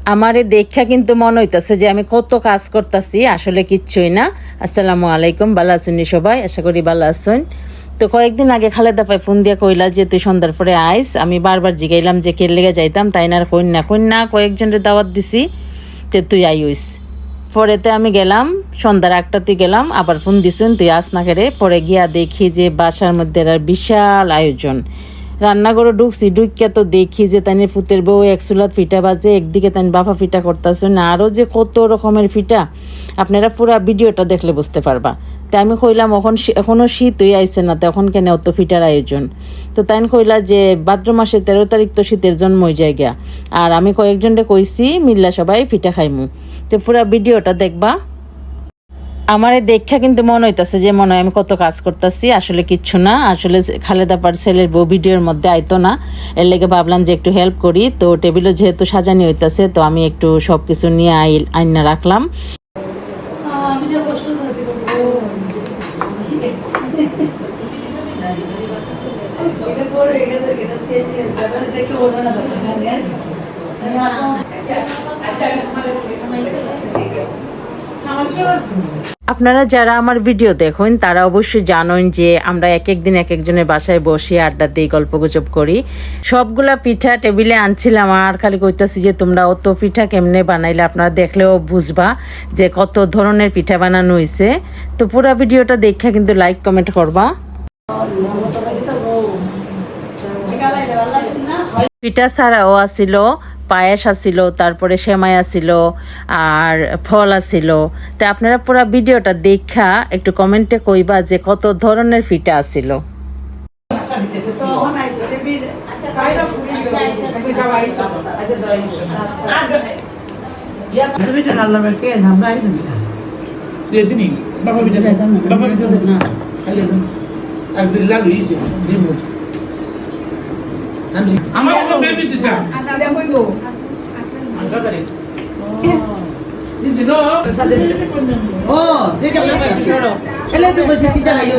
আমারে দেখা কিন্তু মনে হইতাছে যে আমি কত কাজ করতেছি, আসলে কিচ্ছুই না। আসসালামু আলাইকুম, ভালো আছেন সবাই? আশা করি ভালো আছেন। তো কয়েকদিন আগে খালেদা পাই ফোন দিয়া কইলা যে তুই সন্ধ্যার পরে আইস। আমি বারবার জিগাইলাম যে কে লেগে যাইতাম, তাই না কন্যা কয়েকজনের দাওয়াত দিছি, তে তুই আইস। পরেতে আমি গেলাম, সন্ধ্যার 8টাতে গেলাম, আবার ফোন দিছেন তুই আস না কেরে। পরে গিয়া দেখি যে বাসার মধ্যে বিশাল আয়োজন। রান্নাঘরে ঢুকছি, ঢুকিয়া তো দেখি যে তাই ফুতের বউ এক চুলাত ফিটা বাজে, একদিকে তাই বাফা ফিটা করতেছেন, আরও যে কত রকমের ফিটা, আপনারা পুরা ভিডিওটা দেখলে বুঝতে পারবা। তাই আমি কইলাম এখনও শীতই আইছে না, তখন কেন অত ফিটার আয়োজন? তো তাই কইলা যে ভাদ্র মাসের 13 তারিখ তো শীতের জন্মই জায়গা, আর আমি কয়েকজনকে কইছি মিল্লা সবাই ফিটা খাইমু। তো পুরা ভিডিওটা দেখবা। আমার এই দেখা কিন্তু মনে হইতাছে যে মনে হয় আমি কত কাজ করতেছি, আসলে কিচ্ছু না। আসলে খালেদা পার ছেলের বউ ভিডিওর মধ্যে আইতো না, এর লেগে ভাবলাম যে একটু হেল্প করি। তো টেবিলও যেহেতু সাজানি হইতাছে, তো আমি একটু সব কিছু নিয়ে আইনা রাখলাম। আপনারা যারা আমার ভিডিও দেখুন তারা অবশ্যই জানেন যে আমরা এক একদিন এক একজনের বাসায় বসে আড্ডা দিই, গল্পগুজব করি। সবগুলা পিঠা টেবিলে আনছিলাম, আর খালি কইতাছি যে তোমরা অত পিঠা কেমনে বানাইলে, আপনারা দেখলেও বুঝবা যে কত ধরনের পিঠা বানানো হয়েছে। তো পুরো ভিডিওটা দেখে কিন্তু লাইক কমেন্ট করবা। পিঠা ছাড়াও আসিল পায়েস আসিল, তারপরে সেমাই আসিল, আর ফল আসিল। তো আপনারা পুরো ভিডিওটা দেখা একটু কমেন্টে কইবা যে কত ধরনের পিঠা আসিল। আমার তো বেবি দিতা আদা কইবো আদা করে দিদি নো সাথে ও যে কেমন পাচ্ছি করো এলে তো বলছি কি জানাইও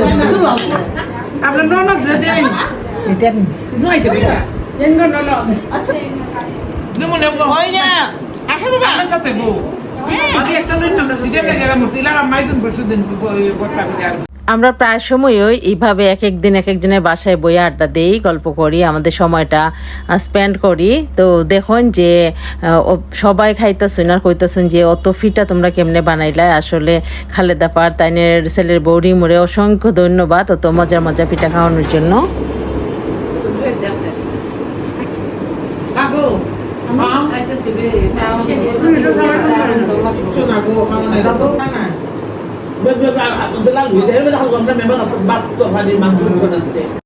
আপনার ননদ দেন এটা নয় তো বেটা দেন গো ননদ আচ্ছা নমো নমো ওই না আসো বাবা আমার সাথে গো আমি একটা লইন আমরা দিতে গেলাম মসিলা মাইজন বসে দেন বড়টা করে। আমরা প্রায় সময়ই এইভাবে এক একদিন এক একজনের বাসায় বইয়ে আড্ডা দিই, গল্প করি, আমাদের সময়টা স্পেন্ড করি। তো দেখুন যে সবাই খাইতেছেন আর কইতেছেন যে অত ফিটা তোমরা কেমনে বানাইলা। আসলে খালেদা পার তাইনের ছেলের বৌরি মুড়ে অসংখ্য ধন্যবাদ অত মজার মজা পিঠা খাওয়ানোর জন্য। Betul, betul. Aku telah lihat. Saya dah tahu. Memang aku batuk pada mangkuk